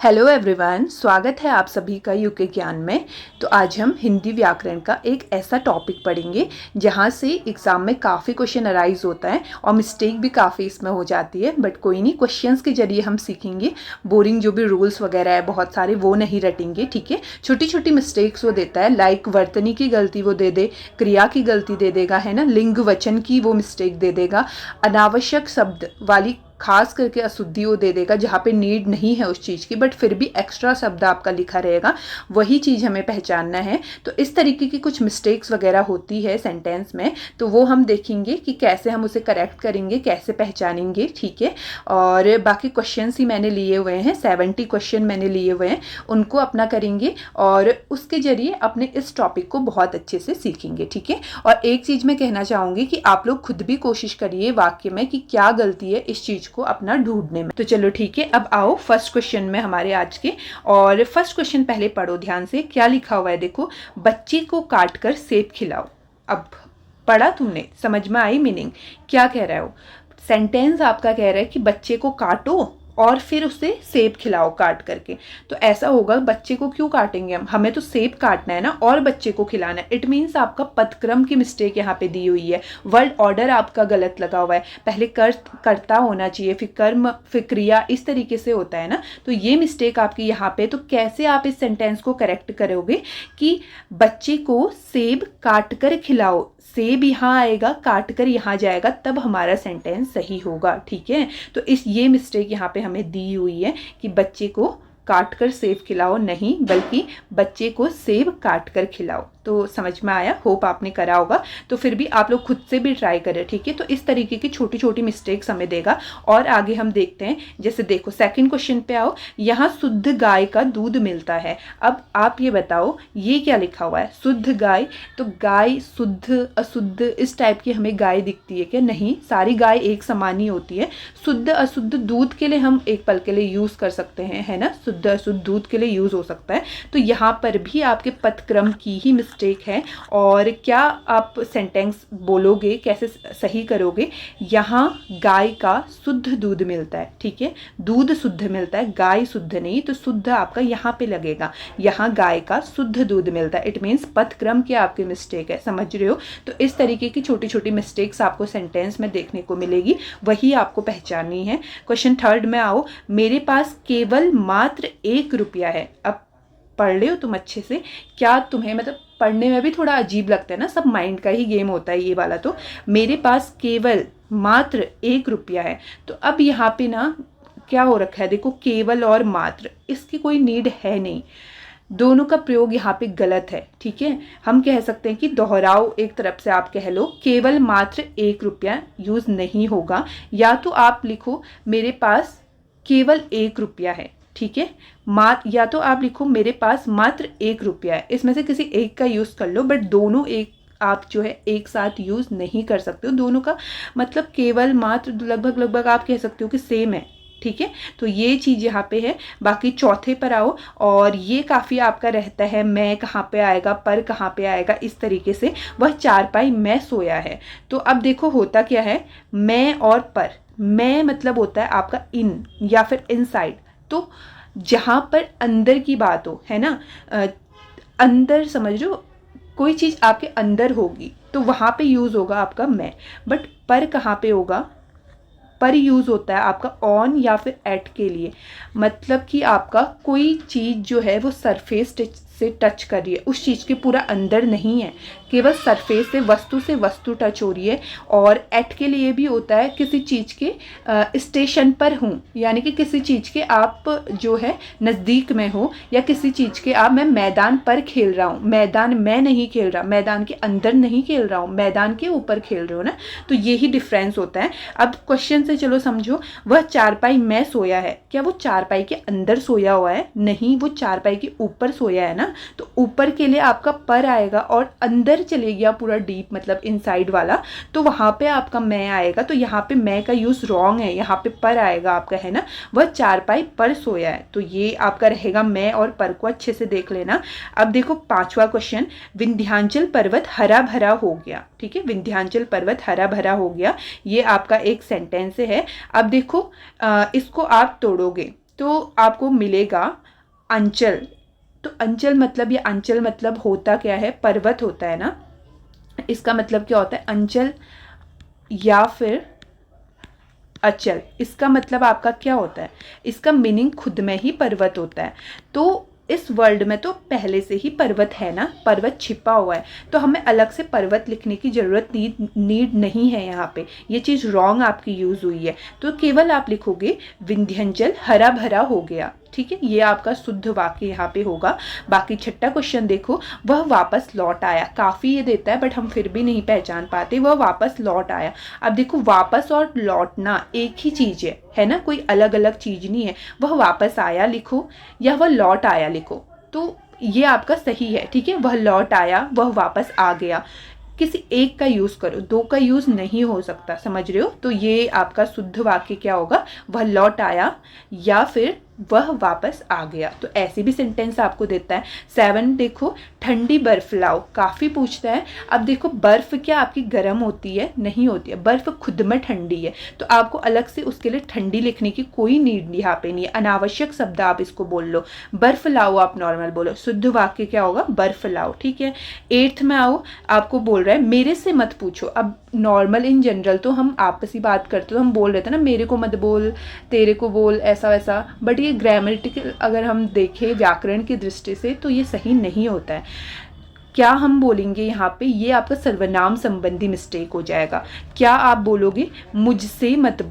Hello everyone, स्वागत है आप सभी का यूके ज्ञान में। तो आज हम हिंदी व्याकरण का एक ऐसा टॉपिक पढ़ेंगे जहाँ से एग्ज़ाम में काफ़ी क्वेश्चन अराइज होता है और मिस्टेक भी काफ़ी इसमें हो जाती है। बट कोई नहीं, क्वेश्चंस के जरिए हम सीखेंगे। बोरिंग जो भी रूल्स वगैरह है बहुत सारे वो नहीं रटेंगे, ठीक है। छोटी छोटी मिस्टेक्स वो देता है, लाइक वर्तनी की गलती वो दे दे, क्रिया की गलती दे देगा, है ना, लिंग वचन की वो मिस्टेक दे देगा, अनावश्यक शब्द वाली खास करके अशुद्धि वो दे देगा जहाँ पे नीड नहीं है उस चीज़ की, बट फिर भी एक्स्ट्रा शब्द आपका लिखा रहेगा, वही चीज़ हमें पहचानना है। तो इस तरीके की कुछ मिस्टेक्स वगैरह होती है सेंटेंस में, तो वो हम देखेंगे कि कैसे हम उसे करेक्ट करेंगे, कैसे पहचानेंगे, ठीक है। और बाकी क्वेश्चंस ही मैंने लिए हुए हैं, 70 क्वेश्चन मैंने लिए हुए हैं, उनको अपना करेंगे और उसके जरिए अपने इस टॉपिक को बहुत अच्छे से सीखेंगे, ठीक है। और एक चीज़ मैं कहना चाहूँगी कि आप लोग खुद भी कोशिश करिए वाक्य में कि क्या गलती है इस चीज़ को अपना ढूंढने में। तो चलो ठीक है, अब आओ फर्स्ट क्वेश्चन में हमारे आज के। और फर्स्ट क्वेश्चन पहले पढ़ो ध्यान से, क्या लिखा हुआ है देखो, बच्चे को काट कर सेब खिलाओ। अब पढ़ा तुमने, समझ में आई मीनिंग, क्या कह रहा हो। सेंटेंस आपका कह रहा है कि बच्चे को काटो और फिर उसे सेब खिलाओ काट करके। तो ऐसा होगा, बच्चे को क्यों काटेंगे हम, हमें तो सेब काटना है ना और बच्चे को खिलाना है। इट मीन्स आपका पदक्रम की मिस्टेक यहाँ पे दी हुई है, वर्ड ऑर्डर आपका गलत लगा हुआ है। पहले कर्ता होना चाहिए, फिर कर्म, फिर क्रिया, इस तरीके से होता है ना। तो ये मिस्टेक आपकी यहाँ पे। तो कैसे आप इस सेंटेंस को करेक्ट करोगे कि बच्चे को सेब काट कर खिलाओ, सेब यहाँ आएगा, काट कर यहाँ जाएगा, तब हमारा सेंटेंस सही होगा, ठीक है। तो ये मिस्टेक यहाँ पे हमें दी हुई है कि बच्चे को काट कर सेब खिलाओ, नहीं बल्कि बच्चे को सेब काट कर खिलाओ। तो समझ में आया, होप आपने करा होगा। तो फिर भी आप लोग खुद से भी ट्राई करें, ठीक है। तो इस तरीके की छोटी छोटी मिस्टेक्स हमें देगा। और आगे हम देखते हैं, जैसे देखो सेकंड क्वेश्चन पे आओ, यहाँ शुद्ध गाय का दूध मिलता है। अब आप ये बताओ ये क्या लिखा हुआ है, शुद्ध गाय। तो गाय शुद्ध अशुद्ध इस टाइप की हमें गाय दिखती है क्या, नहीं, सारी गाय एक समान ही होती है। शुद्ध अशुद्ध दूध के लिए हम एक पल के लिए यूज कर सकते हैं, है ना, शुद्ध अशुद्ध दूध के लिए यूज हो सकता है। तो यहाँ पर भी आपके पदक्रम की ही मिस्टेक है। और क्या आप सेंटेंस बोलोगे, कैसे सही करोगे, यहाँ गाय का शुद्ध दूध मिलता है, ठीक है, दूध शुद्ध मिलता है, गाय शुद्ध नहीं, तो शुद्ध आपका यहाँ पे लगेगा, यहाँ गाय का शुद्ध दूध मिलता है। इट मीन्स पदक्रम की आपकी मिस्टेक है, समझ रहे हो। तो इस तरीके की छोटी छोटी मिस्टेक्स आपको सेंटेंस में देखने को मिलेगी, वही आपको पहचाननी है। क्वेश्चन थर्ड में आओ, मेरे पास केवल मात्र 1 रुपया है। अब पढ़ ले हो तुम अच्छे से, क्या तुम्हें मतलब पढ़ने में भी थोड़ा अजीब लगता है ना, सब माइंड का ही गेम होता है ये वाला। तो मेरे पास केवल मात्र 1 रुपया है, तो अब यहाँ पे ना क्या हो रखा है देखो, केवल और मात्र, इसकी कोई नीड है नहीं, दोनों का प्रयोग यहाँ पे गलत है, ठीक है। हम कह सकते हैं कि दोहराओ, एक तरफ से आप कह लो केवल मात्र 1 रुपया यूज नहीं होगा, या तो आप लिखो मेरे पास केवल 1 रुपया है, ठीक है। या तो आप लिखो मेरे पास मात्र 1 रुपया है, इसमें से किसी एक का यूज कर लो, बट दोनों एक आप जो है एक साथ यूज नहीं कर सकते हो। दोनों का मतलब केवल मात्र लगभग आप कह सकते हो कि सेम है, ठीक है। तो ये चीज़ यहाँ पे है। बाकी चौथे पर आओ, और ये काफ़ी आपका रहता है, मैं कहाँ पे आएगा, पर कहाँ पे आएगा, इस तरीके से। वह चारपाई में सोया है। तो अब देखो होता क्या है, मैं और पर, मैं मतलब होता है आपका इन या फिर इनसाइड। तो जहाँ पर अंदर की बात हो, है ना, अंदर समझ रहे हो, कोई चीज़ आपके अंदर होगी तो वहाँ पे यूज़ होगा आपका मैं। बट पर कहाँ पे होगा, पर यूज़ होता है आपका ऑन या फिर एट के लिए, मतलब कि आपका कोई चीज़ जो है वो सरफेस से टच कर रही है, उस चीज़ के पूरा अंदर नहीं है, केवल सरफेस से वस्तु टच हो रही है। और एट के लिए भी होता है किसी चीज़ के स्टेशन पर हूँ, यानी कि किसी चीज़ के आप जो है नज़दीक में हो, या किसी चीज़ के आप, मैं मैदान पर खेल रहा हूँ, मैदान में नहीं खेल रहा, मैदान के अंदर नहीं खेल रहा हूँ, मैदान के ऊपर खेल रहे हो ना। तो यही डिफरेंस होता है। अब क्वेश्चन से चलो समझो, वह चारपाई में सोया है, क्या वो चारपाई के अंदर सोया हुआ है, नहीं, वो चारपाई के ऊपर सोया है ना। तो ऊपर के लिए आपका पर आएगा, और अंदर चले गया पूरा डीप मतलब इनसाइड वाला, तो वहां पे आपका मैं आएगा। तो यहाँ पे मैं का यूज रॉन्ग है, यहाँ पे पर आएगा आपका, है ना, वह चारपाई पर सोया है। तो ये आपका रहेगा मैं और पर को अच्छे से देख लेना। अब देखो पांचवा क्वेश्चन, विंध्याचल पर्वत हरा भरा हो गया, ठीक है, विंध्याचल पर्वत हरा भरा हो गया, ये आपका एक सेंटेंस है। अब देखो इसको आप तोड़ोगे तो आपको मिलेगा अंचल। तो अंचल मतलब, ये अंचल मतलब होता क्या है, पर्वत होता है ना, इसका मतलब क्या होता है अंचल या फिर अचल। इसका मतलब आपका क्या होता है, इसका मीनिंग खुद में ही पर्वत होता है। तो इस वर्ल्ड में तो पहले से ही पर्वत है ना, पर्वत छिपा हुआ है, तो हमें अलग से पर्वत लिखने की ज़रूरत नीड नहीं है। यहाँ पे ये चीज़ रॉन्ग आपकी यूज़ हुई है। तो केवल आप लिखोगे विंध्याचल हरा भरा हो गया, ठीक है, ये आपका शुद्ध वाक्य यहाँ पे होगा। बाकी छठा क्वेश्चन देखो, वह वापस लौट आया। काफ़ी ये देता है बट हम फिर भी नहीं पहचान पाते, वह वापस लौट आया। अब देखो वापस और लौटना एक ही चीज़ है ना, कोई अलग अलग चीज़ नहीं है। वह वापस आया लिखो या वह लौट आया लिखो, तो ये आपका सही है, ठीक है। वह लौट आया, वह वापस आ गया, किसी एक का यूज़ करो, दो का यूज़ नहीं हो सकता, समझ रहे हो। तो ये आपका शुद्ध वाक्य क्या होगा, वह लौट आया या फिर वह वापस आ गया। तो ऐसे भी सेंटेंस आपको देता है। 7 देखो, ठंडी बर्फ लाओ, काफ़ी पूछता है। अब देखो बर्फ क्या आपकी गर्म होती है, नहीं होती है, बर्फ खुद में ठंडी है, तो आपको अलग से उसके लिए ठंडी लिखने की कोई नीड यहाँ पे नहीं है। अनावश्यक शब्द आप इसको बोल लो, बर्फ लाओ आप नॉर्मल बोलो, शुद्ध वाक्य क्या होगा, बर्फ लाओ, ठीक है। 8th में आओ, आपको बोल रहा है मेरे से मत पूछो। अब नॉर्मल इन जनरल तो हम आपसी बात करते तो हम बोल रहे थे ना, मेरे को मत बोल, तेरे को बोल, ऐसा वैसा, बट ये ग्रामेटिकल अगर हम देखें व्याकरण की दृष्टि से तो ये सही नहीं होता है। क्या हम बोलेंगे यहाँ पे, ये आपका सर्वनाम संबंधी मिस्टेक हो जाएगा। क्या आप बोलोगे, मुझसे मत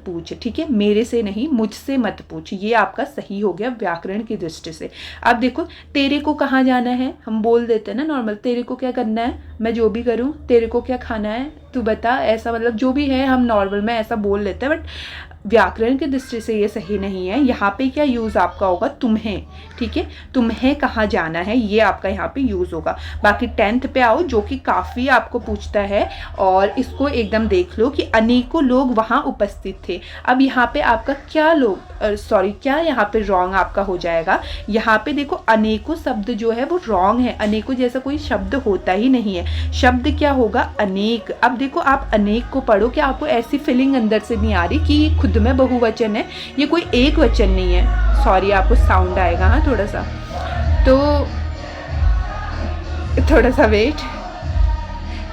पूछ, ठीक है, मेरे से नहीं, मुझसे मत पूछ, ये आपका सही हो गया व्याकरण की दृष्टि से। अब देखो तेरे को कहाँ जाना है, हम बोल देते हैं ना नॉर्मल, तेरे को क्या करना है, मैं जो भी करूँ, तेरे को क्या खाना है, तू बता, ऐसा मतलब जो भी है हम नॉर्मल में ऐसा बोल लेते हैं, बट व्याकरण की दृष्टि से ये सही नहीं है। यहाँ पे क्या यूज़ आपका होगा, तुम्हें, ठीक है, तुम्हें कहाँ जाना है, ये आपका यहाँ पे यूज़ होगा। बाकी 10th पे आओ, जो कि काफ़ी आपको पूछता है, और इसको एकदम देख लो कि अनेकों लोग वहाँ उपस्थित थे। अब यहाँ पे आपका क्या क्या यहाँ पे रॉन्ग आपका हो जाएगा। यहाँ पे देखो अनेकों शब्द जो है वो रॉन्ग है, अनेकों जैसा कोई शब्द होता ही नहीं है। शब्द क्या होगा, अनेक। अब देखो आप अनेक को पढ़ो, क्या आपको ऐसी फीलिंग अंदर से नहीं आ रही कि ये खुद में बहुवचन है, ये कोई एक वचन नहीं है। सॉरी आपको साउंड आएगा, हाँ थोड़ा सा, तो थोड़ा सा वेट,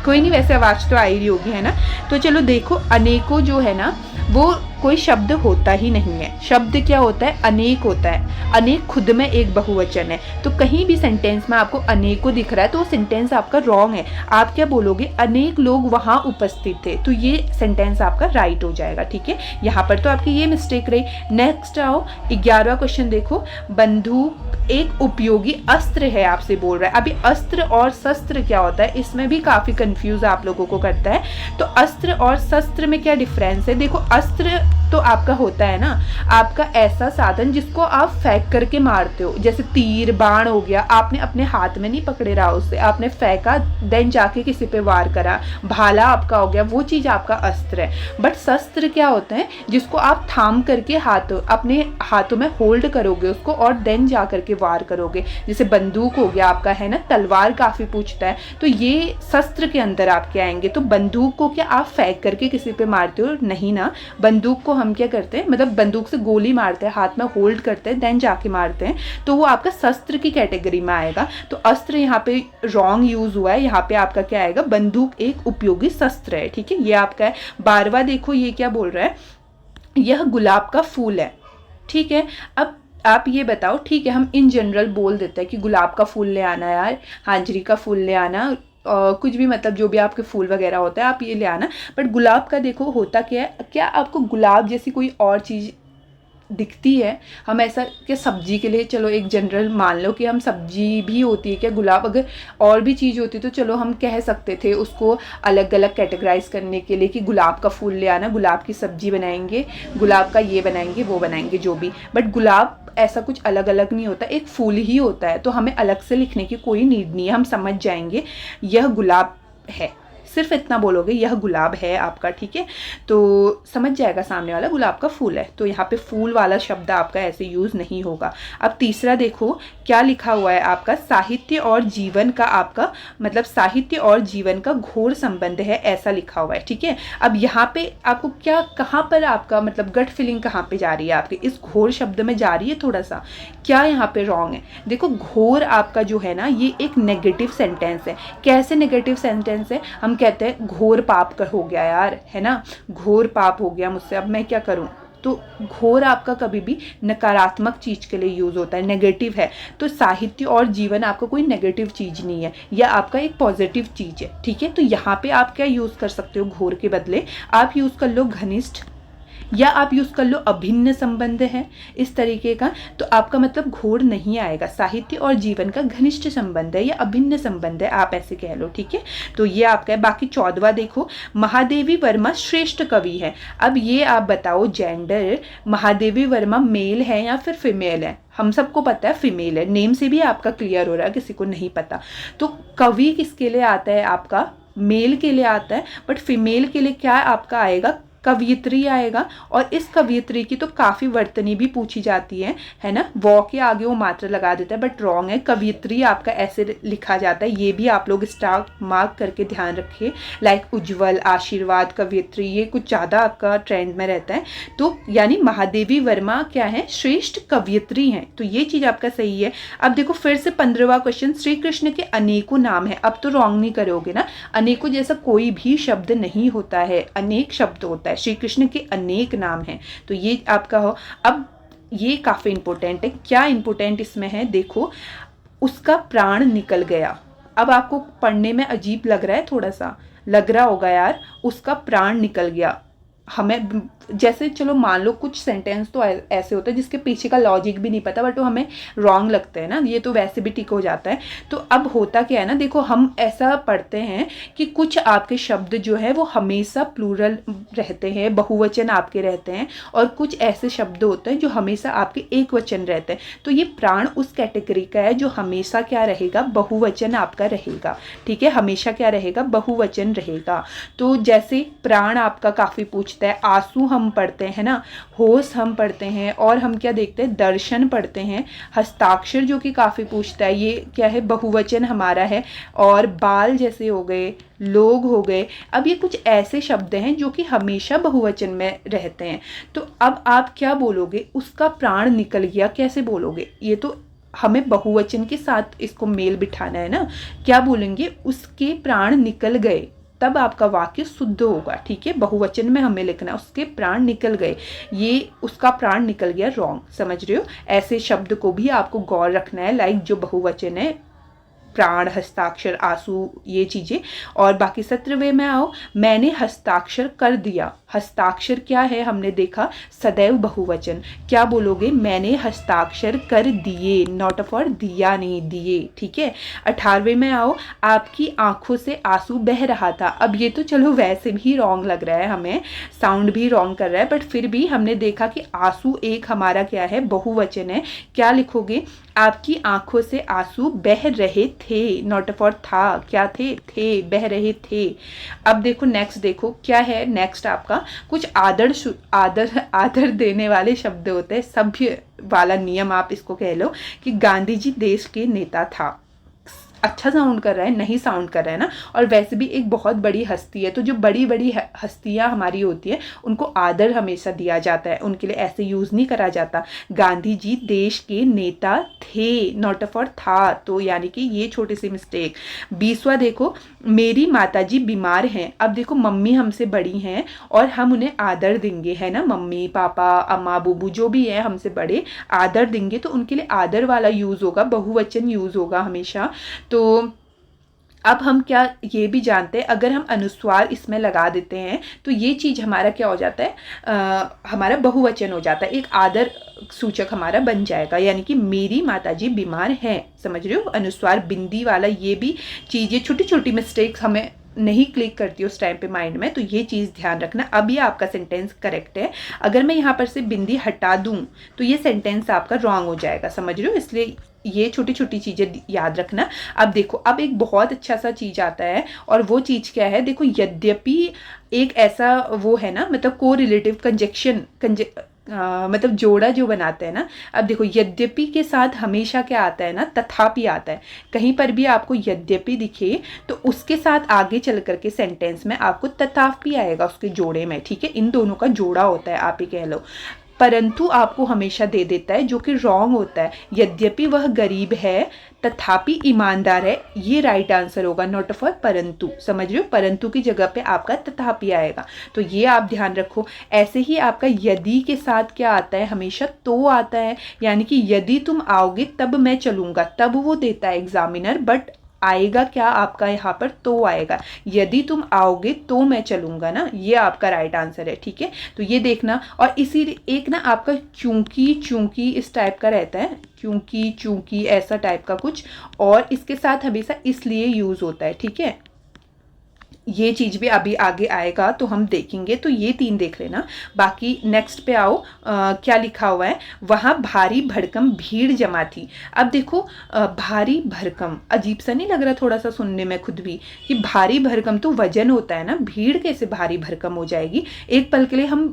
कोई नहीं, वैसे आवाज़ तो आ ही रही होगी, है ना। तो चलो देखो, अनेकों जो है ना वो कोई शब्द होता ही नहीं है। शब्द क्या होता है, अनेक होता है। अनेक खुद में एक बहुवचन है, तो कहीं भी सेंटेंस में आपको अनेकों दिख रहा है तो वो सेंटेंस आपका रॉन्ग है। आप क्या बोलोगे, अनेक लोग वहाँ उपस्थित थे, तो ये सेंटेंस आपका राइट हो जाएगा, ठीक है। यहाँ पर तो आपकी ये मिस्टेक रही। नेक्स्ट आओ, 11वां क्वेश्चन देखो, बंदूक एक उपयोगी अस्त्र है, आपसे बोल रहा है। अभी अस्त्र और शस्त्र क्या होता है, इसमें भी काफ़ी कंफ्यूज आप लोगों को करता है। तो अस्त्र और शस्त्र में क्या डिफरेंस है, देखो अस्त्र तो आपका होता है ना, आपका ऐसा साधन जिसको आप फेंक करके मारते हो, जैसे तीर बाण हो गया, आपने अपने हाथ में नहीं पकड़े रहा उससे, आपने फेंका देन जाके किसी पे वार करा, भाला आपका हो गया, वो चीज़ आपका अस्त्र है। बट शस्त्र क्या होता है, जिसको आप थाम करके अपने हाथों में होल्ड करोगे उसको और देन जा करके वार करोगे, जैसे बंदूक हो गया आपका, है ना। तलवार काफ़ी पूछता है, तो ये शस्त्र के अंदर आपके आएंगे। तो बंदूक को क्या आप फेंक करके किसी पे मारते हो, नहीं ना। बंदूक को हम क्या करते हैं, मतलब बंदूक से गोली मारते हैं, हाथ में होल्ड करते हैं देन जाके मारते हैं, तो वो आपका शस्त्र की कैटेगरी में आएगा। तो अस्त्र यहाँ पे रॉन्ग यूज हुआ है, यहाँ पे आपका क्या आएगा, बंदूक एक उपयोगी शस्त्र है, ठीक है, ये आपका है। 12वां देखो, ये क्या बोल रहा है, यह गुलाब का फूल है, ठीक है। अब आप ये बताओ, ठीक है, हम इन जनरल बोल देते हैं कि गुलाब का फूल ले आना यार, हाजिरी का फूल ले आना, कुछ भी, मतलब जो भी आपके फूल वगैरह होता है आप ये ले आना। बट गुलाब का देखो होता क्या है, क्या आपको गुलाब जैसी कोई और चीज़ दिखती है। हम ऐसा क्या सब्जी के लिए, चलो एक जनरल मान लो कि हम सब्जी भी होती है क्या गुलाब, अगर और भी चीज़ होती तो चलो हम कह सकते थे उसको अलग अलग कैटेगराइज करने के लिए कि गुलाब का फूल ले आना, गुलाब की सब्जी बनाएंगे, गुलाब का ये बनाएंगे वो बनाएंगे जो भी। बट गुलाब ऐसा कुछ अलग अलग नहीं होता, एक फूल ही होता है, तो हमें अलग से लिखने की कोई नीड नहीं है, हम समझ जाएंगे यह गुलाब है, सिर्फ इतना बोलोगे यह गुलाब है आपका, ठीक है, तो समझ जाएगा सामने वाला गुलाब का फूल है। तो यहाँ पे फूल वाला शब्द आपका ऐसे यूज़ नहीं होगा। अब तीसरा देखो क्या लिखा हुआ है आपका, साहित्य और जीवन का आपका मतलब साहित्य और जीवन का घोर संबंध है, ऐसा लिखा हुआ है, ठीक है। अब यहाँ पे आपको क्या, कहाँ पर आपका मतलब गट फीलिंग कहाँ पे जा रही है आपके, इस घोर शब्द में जा रही है थोड़ा सा, क्या यहाँ पे रॉन्ग है। देखो घोर आपका जो है ना ये एक नेगेटिव सेंटेंस है। कैसे नेगेटिव सेंटेंस है, हम कहते हैं घोर पाप हो गया यार, है ना, घोर पाप हो गया मुझसे, अब मैं क्या करूँ। तो घोर आपका कभी भी नकारात्मक चीज़ के लिए यूज़ होता है, नेगेटिव है। तो साहित्य और जीवन आपका कोई नेगेटिव चीज़ नहीं है, यह आपका एक पॉजिटिव चीज़ है, ठीक है। तो यहाँ पे आप क्या यूज़ कर सकते हो, घोर के बदले आप यूज़ कर लो घनिष्ठ, या आप यूज़ कर लो अभिन्न संबंध है, इस तरीके का। तो आपका मतलब घोर नहीं आएगा, साहित्य और जीवन का घनिष्ठ संबंध है या अभिन्न संबंध है, आप ऐसे कह लो, ठीक है। तो ये आपका है। बाकी 14वां देखो, महादेवी वर्मा श्रेष्ठ कवि है। अब ये आप बताओ जेंडर, महादेवी वर्मा मेल है या फिर फीमेल है। हम सबको पता है फीमेल है, नेम से भी आपका क्लियर हो रहा है, किसी को नहीं पता। तो कवि किसके लिए आता है आपका, मेल के लिए आता है, बट फीमेल के लिए क्या आपका आएगा, कवियत्री आएगा। और इस कवियत्री की तो काफ़ी वर्तनी भी पूछी जाती है ना, वॉ के आगे वो मात्रा लगा देता है, बट रॉन्ग है, कवियत्री आपका ऐसे लिखा जाता है। ये भी आप लोग स्टार मार्क करके ध्यान रखिए, लाइक उज्जवल, आशीर्वाद, कवियत्री, ये कुछ ज़्यादा आपका ट्रेंड में रहता है। तो यानी महादेवी वर्मा क्या है, श्रेष्ठ कवियत्री हैं, तो ये चीज़ आपका सही है। अब देखो फिर से 15वां क्वेश्चन, श्री कृष्ण के अनेकों नाम है। अब तो रॉन्ग नहीं करोगे ना, अनेकों जैसा कोई भी शब्द नहीं होता है, अनेक शब्द होता है, श्री कृष्ण के अनेक नाम हैं, तो ये आपका हो। अब ये काफ़ी इंपॉर्टेंट है, क्या इंपॉर्टेंट इसमें है देखो, उसका प्राण निकल गया। अब आपको पढ़ने में अजीब लग रहा है, थोड़ा सा लग रहा होगा यार, उसका प्राण निकल गया। हमें जैसे चलो मान लो कुछ सेंटेंस तो ऐसे होते हैं जिसके पीछे का लॉजिक भी नहीं पता, बट वो हमें रॉन्ग लगते हैं ना, ये तो वैसे भी टिक हो जाता है। तो अब होता क्या है ना, देखो हम ऐसा पढ़ते हैं कि कुछ आपके शब्द जो है वो हमेशा प्लूरल रहते हैं, बहुवचन आपके रहते हैं, और कुछ ऐसे शब्द होते हैं जो हमेशा आपके एक वचन रहते हैं। तो ये प्राण उस कैटेगरी का है जो हमेशा क्या रहेगा, बहुवचन आपका रहेगा, ठीक है, हमेशा क्या रहेगा, बहुवचन रहेगा। तो जैसे प्राण आपका काफ़ी पूछता है, आंसू हम पढ़ते हैं ना, होश हम पढ़ते हैं, और हम क्या देखते हैं, दर्शन पढ़ते हैं। हस्ताक्षर जो कि काफ़ी पूछता है, ये क्या है, बहुवचन हमारा है। और बाल जैसे हो गए, लोग हो गए। अब ये कुछ ऐसे शब्द हैं जो कि हमेशा बहुवचन में रहते हैं। तो अब आप क्या बोलोगे, उसका प्राण निकल गया, कैसे बोलोगे, ये तो हमें बहुवचन के साथ इसको मेल बिठाना है ना, क्या बोलेंगे, उसके प्राण निकल गए, तब आपका वाक्य शुद्ध होगा, ठीक है। बहुवचन में हमें लिखना है उसके प्राण निकल गए, ये उसका प्राण निकल गया रॉन्ग, समझ रहे हो। ऐसे शब्द को भी आपको गौर रखना है, लाइक जो बहुवचन है, प्राण, हस्ताक्षर, आंसू, ये चीज़ें। और बाकी 17वें में आओ, मैंने हस्ताक्षर कर दिया। हस्ताक्षर क्या है, हमने देखा सदैव बहुवचन, क्या बोलोगे, मैंने हस्ताक्षर कर दिए, नॉट फॉर दिया नहीं, दिए, ठीक है। 18वें में आओ, आपकी आंखों से आंसू बह रहा था। अब ये तो चलो वैसे भी रॉन्ग लग रहा है, हमें साउंड भी रॉन्ग कर रहा है, बट फिर भी हमने देखा कि आंसू एक हमारा क्या है, बहुवचन है, क्या लिखोगे, आपकी आंखों से आंसू बह रहे थे, नॉट फॉर था, क्या थे, बह रहे थे। अब देखो नेक्स्ट, देखो क्या है नेक्स्ट आपका, कुछ आदर देने वाले शब्द होते हैं, सभ्य वाला नियम आप इसको कह लो, कि गांधी जी देश के नेता था। अच्छा साउंड कर रहा है, नहीं साउंड कर रहा है ना, और वैसे भी एक बहुत बड़ी हस्ती है, तो जो बड़ी बड़ी हस्तियां हमारी होती है उनको आदर हमेशा दिया जाता है, उनके लिए ऐसे यूज़ नहीं करा जाता। गांधी जी देश के नेता थे, नॉट फॉर था, तो यानी कि ये छोटी सी मिस्टेक। 20वां देखो, मेरी माताजी बीमार हैं। अब देखो मम्मी हमसे बड़ी हैं और हम उन्हें आदर देंगे, है ना, मम्मी पापा अम्मा बुबू जो भी है हमसे बड़े, आदर देंगे, तो उनके लिए आदर वाला यूज़ होगा, बहुवचन यूज़ होगा हमेशा। तो अब हम क्या ये भी जानते हैं, अगर हम अनुस्वार इसमें लगा देते हैं तो ये चीज़ हमारा क्या हो जाता है, हमारा बहुवचन हो जाता है, एक आदर सूचक हमारा बन जाएगा, यानी कि मेरी माताजी बीमार हैं, समझ रहे हो। अनुस्वार बिंदी वाला ये भी चीज़, ये छोटी छोटी मिस्टेक्स हमें नहीं क्लिक करती उस टाइम पे माइंड में, तो ये चीज़ ध्यान रखना। अब ये आपका सेंटेंस करेक्ट है, अगर मैं यहाँ पर से बिंदी हटा दूँ तो ये सेंटेंस आपका रॉन्ग हो जाएगा, समझ रहे हो, इसलिए ये छोटी छोटी चीज़ें याद रखना। अब देखो, अब एक बहुत अच्छा सा चीज़ आता है, और वो चीज़ क्या है, देखो यद्यपि एक ऐसा वो है ना, मतलब को रिलेटिव कंजक्शन मतलब जोड़ा जो बनाते हैं ना। अब देखो, यद्यपि के साथ हमेशा क्या आता है ना, तथापि आता है। कहीं पर भी आपको यद्यपि दिखे तो उसके साथ आगे चल करके सेंटेंस में आपको तथापि आएगा उसके जोड़े में, ठीक है। इन दोनों का जोड़ा होता है, आप ही कह लो। परंतु आपको हमेशा दे देता है, जो कि रॉन्ग होता है। यद्यपि वह गरीब है तथापि ईमानदार है, ये राइट आंसर होगा, नॉट फॉर परंतु। समझ रहे हो, परंतु की जगह पे आपका तथापि आएगा, तो ये आप ध्यान रखो। ऐसे ही आपका यदि के साथ क्या आता है, हमेशा तो आता है, यानी कि यदि तुम आओगे तब मैं चलूंगा, तब वो देता है एग्जामिनर, बट आएगा क्या आपका यहाँ पर, तो आएगा। यदि तुम आओगे तो मैं चलूंगा ना, ये आपका राइट आंसर है, ठीक है। तो ये देखना। और इसी एक ना आपका चूंकि चूंकि इस टाइप का रहता है, क्योंकि चूंकि ऐसा टाइप का कुछ, और इसके साथ हमेशा इसलिए यूज होता है, ठीक है। ये चीज़ भी अभी आगे आएगा तो हम देखेंगे, तो ये 3 देख लेना। बाकी नेक्स्ट पे आओ, क्या लिखा हुआ है, वहाँ भारी भड़कम भीड़ जमा थी। अब देखो, भारी भरकम अजीब सा नहीं लग रहा थोड़ा सा सुनने में खुद भी, कि भारी भरकम तो वजन होता है ना, भीड़ कैसे भारी भरकम हो जाएगी। एक पल के लिए हम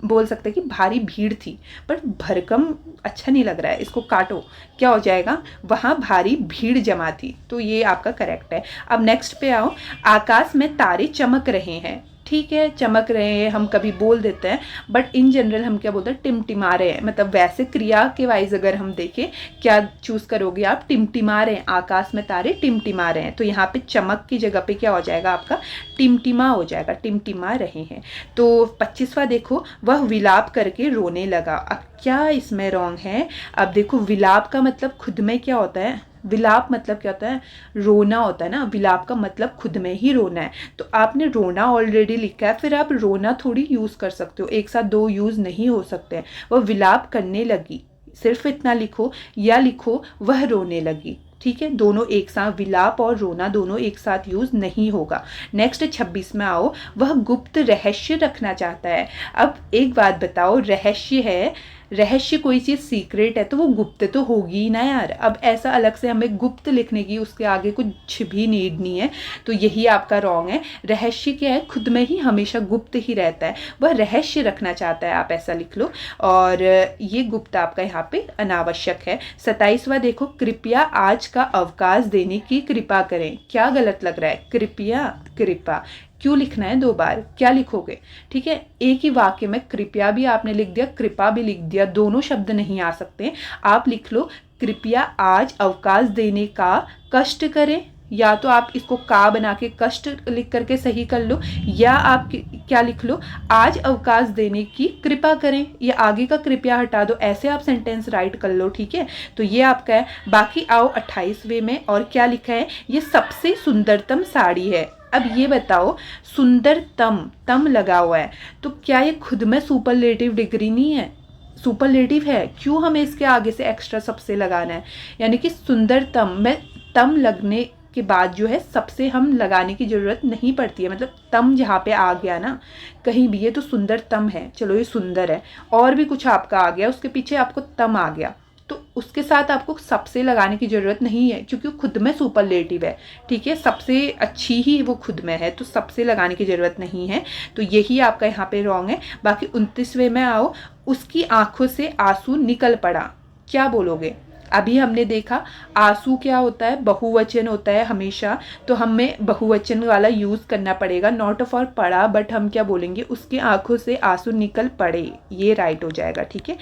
बोल सकते हैं कि भारी भीड़ थी, पर भरकम अच्छा नहीं लग रहा है, इसको काटो, क्या हो जाएगा, वहाँ भारी भीड़ जमा थी। तो ये आपका करेक्ट है। अब नेक्स्ट पे आओ, आकाश में तारे चमक रहे हैं। ठीक है, चमक रहे हैं हम कभी बोल देते हैं, बट इन जनरल हम क्या बोलते हैं, टिमटिमा रहे हैं। मतलब वैसे क्रिया के वाइज अगर हम देखें, क्या चूज करोगे आप, टिमटिमा रहे हैं, आकाश में तारे टिमटिमा रहे हैं। तो यहाँ पे चमक की जगह पे क्या हो जाएगा आपका, टिमटिमा हो जाएगा, टिमटिमा रहे हैं। तो 25वां देखो, वह विलाप करके रोने लगा। अब क्या इसमें रॉन्ग है। अब देखो, विलाप का मतलब खुद में क्या होता है, विलाप मतलब क्या होता है, रोना होता है ना। विलाप का मतलब खुद में ही रोना है, तो आपने रोना ऑलरेडी लिखा है, फिर आप रोना थोड़ी यूज कर सकते हो, एक साथ 2 यूज नहीं हो सकते हैं। वह विलाप करने लगी, सिर्फ इतना लिखो, या लिखो वह रोने लगी, ठीक है। दोनों एक साथ, विलाप और रोना दोनों एक साथ यूज नहीं होगा। नेक्स्ट 26 में आओ, वह गुप्त रहस्य रखना चाहता है। अब एक बात बताओ, रहस्य है, रहस्य कोई चीज़ सीक्रेट है तो वो गुप्त तो होगी ही ना यार। अब ऐसा अलग से हमें गुप्त लिखने की उसके आगे कुछ भी नीड नहीं है, तो यही आपका रॉन्ग है। रहस्य क्या है, खुद में ही हमेशा गुप्त ही रहता है, वह रहस्य रखना चाहता है, आप ऐसा लिख लो। और ये गुप्त आपका यहाँ पे अनावश्यक है। 27वां देखो, कृपया आज का अवकाश देने की कृपा करें। क्या गलत लग रहा है, कृपया कृपा क्यों लिखना है 2 बार, क्या लिखोगे, ठीक है। एक ही वाक्य में कृपया भी आपने लिख दिया, कृपा भी लिख दिया, दोनों शब्द नहीं आ सकते। आप लिख लो, कृपया आज अवकाश देने का कष्ट करें, या तो आप इसको का बना के कष्ट लिख करके सही कर लो, या आप क्या लिख लो, आज अवकाश देने की कृपा करें, या आगे का कृपया हटा दो, ऐसे आप सेंटेंस राइट कर लो, ठीक है। तो ये आपका है। बाकी आओ 28वें में, और क्या लिखा है, ये सबसे सुंदरतम साड़ी है। अब ये बताओ, सुंदरतम तम लगा हुआ है, तो क्या ये खुद में सुपरलेटिव डिग्री नहीं है, सुपरलेटिव है, क्यों हमें इसके आगे से एक्स्ट्रा सबसे लगाना है। यानी कि सुंदरतम में तम लगने के बाद जो है सबसे हम लगाने की ज़रूरत नहीं पड़ती है। मतलब तम जहाँ पे आ गया ना कहीं भी, ये तो सुंदरतम है, चलो ये सुंदर है, और भी कुछ आपका आ गया उसके पीछे, आपको तम आ गया, तो उसके साथ आपको सबसे लगाने की ज़रूरत नहीं है, क्योंकि खुद में सुपरलेटिव है, ठीक है। सबसे अच्छी ही वो खुद में है, तो सबसे लगाने की ज़रूरत नहीं है। तो यही आपका यहाँ पे रॉन्ग है। बाकी 29वें में आओ, उसकी आंखों से आंसू निकल पड़ा। क्या बोलोगे, अभी हमने देखा आंसू क्या होता है, बहुवचन होता है हमेशा, तो हमें बहुवचन वाला यूज़ करना पड़ेगा, नॉट फॉर पड़ा, बट हम क्या बोलेंगे, उसकी आंखों से आंसू निकल पड़े, ये राइट हो जाएगा, ठीक है।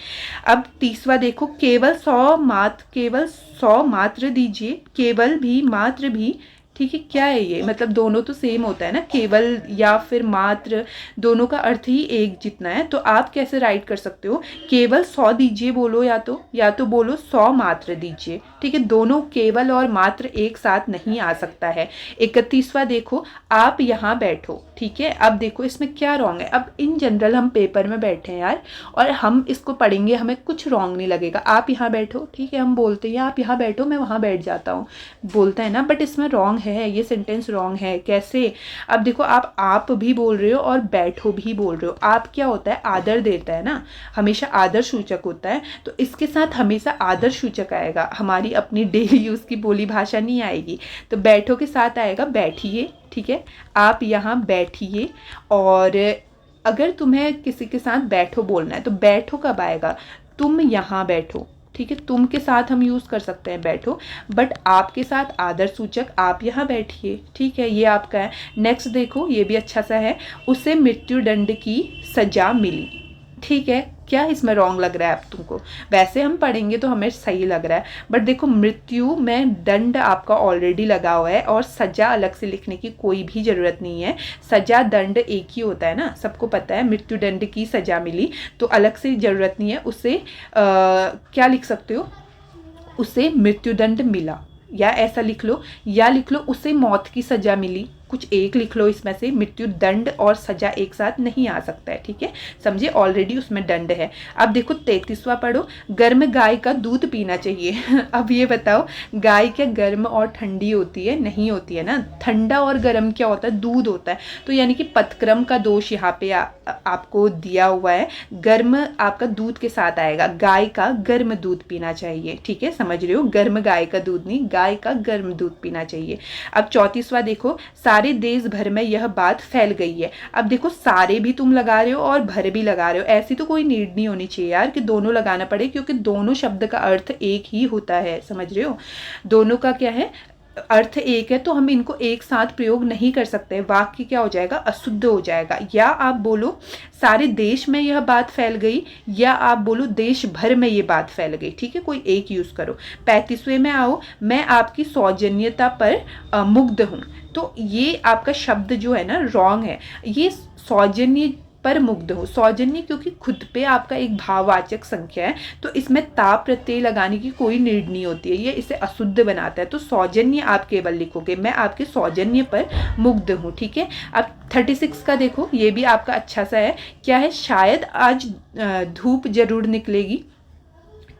अब 30वां देखो, केवल 100 मात्र दीजिए, केवल भी मात्र भी, ठीक है। क्या है ये, मतलब दोनों तो सेम होता है ना, केवल या फिर मात्र, दोनों का अर्थ ही एक जितना है, तो आप कैसे राइट कर सकते हो, केवल 100 दीजिए बोलो, या तो बोलो 100 मात्र दीजिए, ठीक है। दोनों केवल और मात्र एक साथ नहीं आ सकता है। 31वां देखो, आप यहाँ बैठो, ठीक है। अब देखो इसमें क्या रॉन्ग है। अब इन जनरल हम पेपर में बैठे हैं यार, और हम इसको पढ़ेंगे, हमें कुछ रॉन्ग नहीं लगेगा। आप यहाँ बैठो, ठीक है, हम बोलते हैं आप यहाँ बैठो, मैं वहाँ बैठ जाता हूँ, बोलते हैं ना, बट इसमें रॉन्ग है, ये सेंटेंस रॉन्ग है। कैसे? अब देखो, आप भी बोल रहे हो और बैठो भी बोल रहे हो। आप क्या होता है, आदर देता है ना, हमेशा आदर सूचक होता है, तो इसके साथ हमेशा आदर सूचक आएगा, हमारी अपनी डेली यूज़ की बोली भाषा नहीं आएगी। तो बैठो के साथ आएगा बैठिए, ठीक है, आप यहाँ बैठिए। और अगर तुम्हें किसी के साथ बैठो बोलना है तो बैठो कब आएगा, तुम यहाँ बैठो, ठीक है, तुम के साथ हम यूज़ कर सकते हैं बैठो, बट आपके साथ आदर सूचक आप यहाँ बैठिए, ठीक है, ये आपका है। नेक्स्ट देखो, ये भी अच्छा सा है, उसे मृत्युदंड की सजा मिली, ठीक है। क्या इसमें रॉन्ग लग रहा है अब तुमको? वैसे हम पढ़ेंगे तो हमें सही लग रहा है, बट देखो मृत्यु में दंड आपका ऑलरेडी लगा हुआ है और सजा अलग से लिखने की कोई भी ज़रूरत नहीं है। सजा दंड एक ही होता है ना, सबको पता है। मृत्युदंड की सजा मिली तो अलग से ज़रूरत नहीं है, उसे क्या लिख सकते हो, उसे मृत्युदंड मिला, या ऐसा लिख लो, या लिख लो उसे मौत की सजा मिली, कुछ एक लिख लो इसमें से। मृत्यु दंड और सजा एक साथ नहीं आ सकता है, ठीक है, समझे, ऑलरेडी उसमें दंड है। अब देखो 33वां पढ़ो, गर्म गाय का दूध पीना चाहिए। अब ये बताओ, गाय क्या गर्म और ठंडी होती है? नहीं होती है ना। ठंडा और गर्म क्या होता है? दूध होता है। तो यानी कि पदक्रम का दोष यहाँ पे आपको दिया हुआ है, गर्म आपका दूध के साथ आएगा, गाय का गर्म दूध पीना चाहिए, ठीक है, समझ रहे हो, गर्म गाय का दूध नहीं, गाय का गर्म दूध पीना चाहिए। अब 34वां देखो, सारे देश भर में यह बात फैल गई है। अब देखो, सारे भी तुम लगा रहे हो और भर भी लगा रहे हो, ऐसी तो कोई नीड नहीं होनी चाहिए यार कि दोनों लगाना पड़े, क्योंकि दोनों शब्द का अर्थ एक ही होता है, समझ रहे हो, दोनों का क्या है, अर्थ एक है, तो हम इनको एक साथ प्रयोग नहीं कर सकते, वाक्य क्या हो जाएगा, अशुद्ध हो जाएगा। या आप बोलो सारे देश में यह बात फैल गई, या आप बोलो देश भर में ये बात फैल गई, ठीक है, कोई एक यूज़ करो। 35वें में आओ, मैं आपकी सौजन्यता पर मुग्ध हूँ। तो ये आपका शब्द जो है ना रॉन्ग है, ये सौजन्य पर मुग्ध हो, सौजन्य क्योंकि खुद पे आपका एक भाववाचक संख्या है, तो इसमें ताप प्रत्यय लगाने की कोई नीड नहीं होती है, ये इसे अशुद्ध बनाता है। तो सौजन्य आप केवल लिखोगे, मैं आपके सौजन्य पर मुग्ध हूँ, ठीक है। अब 36 का देखो, ये भी आपका अच्छा सा है, क्या है, शायद आज धूप जरूर निकलेगी।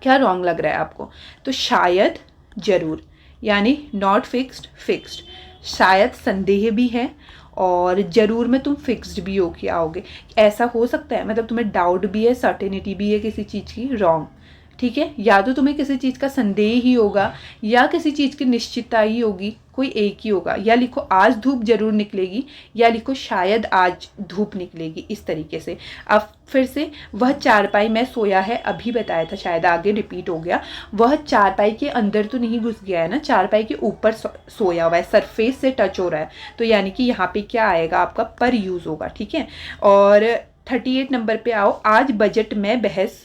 क्या रॉन्ग लग रहा है आपको? तो शायद जरूर, यानी नॉट फिक्स्ड, फिक्स्ड। शायद संदेह भी है और जरूर में तुम फिक्स्ड भी हो के आओगे, ऐसा हो सकता है, मतलब तुम्हें डाउट भी है, सर्टेनिटी भी है किसी चीज़ की, रॉन्ग, ठीक है। या तो तुम्हें किसी चीज़ का संदेह ही होगा या किसी चीज़ की निश्चितता ही होगी, कोई एक ही होगा। या लिखो आज धूप जरूर निकलेगी, या लिखो शायद आज धूप निकलेगी, इस तरीके से। अब फिर से, वह चारपाई में सोया है, अभी बताया था, शायद आगे रिपीट हो गया। वह चारपाई के अंदर तो नहीं घुस गया है ना, चारपाई के ऊपर सोया हुआ है, सरफेस से टच हो रहा है, तो यानी कि यहाँ पे क्या आएगा, आपका पर यूज़ होगा, ठीक है। और 38 नंबर पे आओ, आज बजट में बहस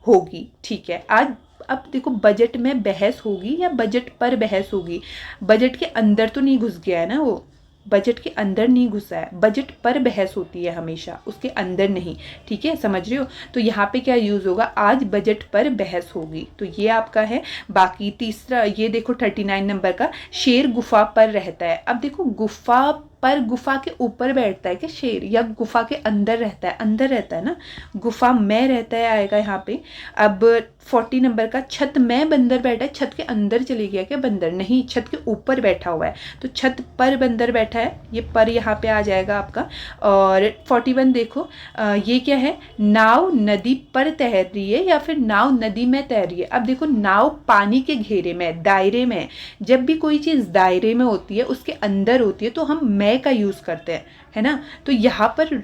होगी, ठीक है। आज, अब देखो, बजट में बहस होगी या बजट पर बहस होगी, बजट के अंदर तो नहीं घुस गया है ना, वो बजट के अंदर नहीं घुसा है, बजट पर बहस होती है हमेशा, उसके अंदर नहीं, ठीक है, समझ रहे हो। तो यहाँ पे क्या यूज़ होगा, आज बजट पर बहस होगी, तो ये आपका है। बाकी तीसरा ये देखो 39 नंबर का, शेर गुफा पर रहता है। अब देखो, गुफा पर, गुफा के ऊपर बैठता है क्या शेर, या गुफा के अंदर रहता है? अंदर रहता है ना, गुफा में रहता है आएगा यहाँ पे। अब 40 नंबर का, छत में बंदर बैठा है, छत के अंदर चले गया क्या बंदर? नहीं, छत के ऊपर बैठा हुआ है, तो छत पर बंदर बैठा है, ये पर यहाँ पे आ जाएगा आपका। और 41 देखो, ये क्या है, नाव नदी पर तैर रही है या फिर नाव नदी में तैर रही है। अब देखो, नाव पानी के घेरे में, दायरे में, जब भी कोई चीज़ दायरे में होती है, उसके अंदर होती है, तो हम मैं का यूज़ करते हैं, है ना। तो यहाँ पर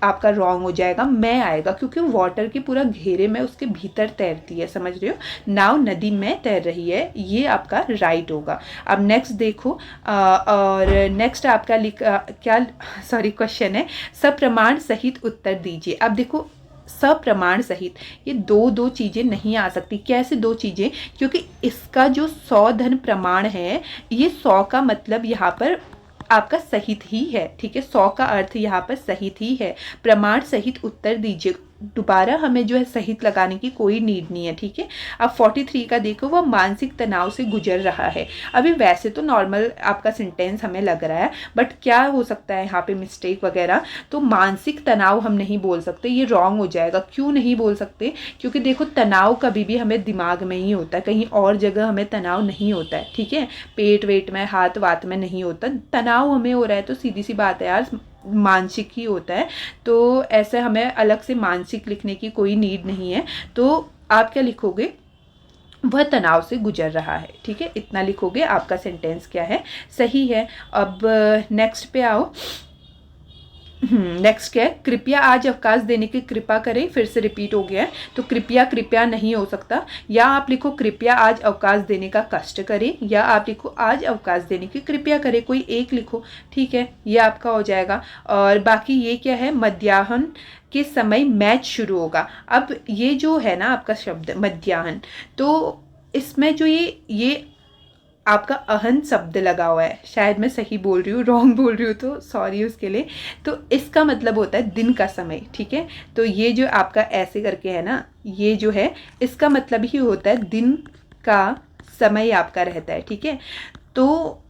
आपका रॉन्ग हो जाएगा, मैं आएगा, क्योंकि वाटर के पूरा घेरे में उसके भीतर तैरती है, समझ रहे हो, नाव नदी में तैर रही है, ये आपका राइट होगा। अब नेक्स्ट देखो, और नेक्स्ट आपका क्या, सॉरी, क्वेश्चन है, सप्रमाण सहित उत्तर दीजिए। अब देखो, सप्रमाण सहित, ये दो चीज़ें नहीं आ सकती। कैसे दो चीज़ें? क्योंकि इसका जो 100 धन प्रमाण है, ये 100 का मतलब यहाँ पर आपका सहित ही है, ठीक है, 100 का अर्थ यहाँ पर सहित ही है। प्रमाण सहित उत्तर दीजिए, दोबारा हमें जो है सहित लगाने की कोई नीड नहीं है, ठीक है। अब 43 का देखो, वह मानसिक तनाव से गुजर रहा है। अभी वैसे तो नॉर्मल आपका सेंटेंस हमें लग रहा है, बट क्या हो सकता है यहाँ पे मिस्टेक वगैरह, तो मानसिक तनाव हम नहीं बोल सकते, ये रॉन्ग हो जाएगा। क्यों नहीं बोल सकते? क्योंकि देखो तनाव कभी भी हमें दिमाग में ही होता है, कहीं और जगह हमें तनाव नहीं होता है, ठीक है। पेट वेट में, हाथ वात में नहीं होता तनाव। हमें हो रहा है तो सीधी सी बात है यार, मानसिक ही होता है। तो ऐसे हमें अलग से मानसिक लिखने की कोई नीड नहीं है। तो आप क्या लिखोगे? वह तनाव से गुजर रहा है, ठीक है, इतना लिखोगे, आपका सेंटेंस क्या है, सही है। अब नेक्स्ट पे आओ। नेक्स्ट क्या है? कृपया आज अवकाश देने की कृपा करें, फिर से रिपीट हो गया है, तो कृपया कृपया नहीं हो सकता। या आप लिखो कृपया आज अवकाश देने का कष्ट करें, या आप लिखो आज अवकाश देने की कृपया करें, कोई एक लिखो, ठीक है, ये आपका हो जाएगा। और बाकी ये क्या है? मध्याह्न के समय मैच शुरू होगा। अब ये जो है ना आपका शब्द मध्याह्न, तो इसमें जो ये आपका अहन शब्द लगा हुआ है, शायद मैं सही बोल रही हूँ, रॉन्ग बोल रही हूँ तो सॉरी उसके लिए। तो इसका मतलब होता है दिन का समय, ठीक है। तो ये जो आपका ऐसे करके है ना, ये जो है इसका मतलब ही होता है दिन का समय आपका रहता है, ठीक है। तो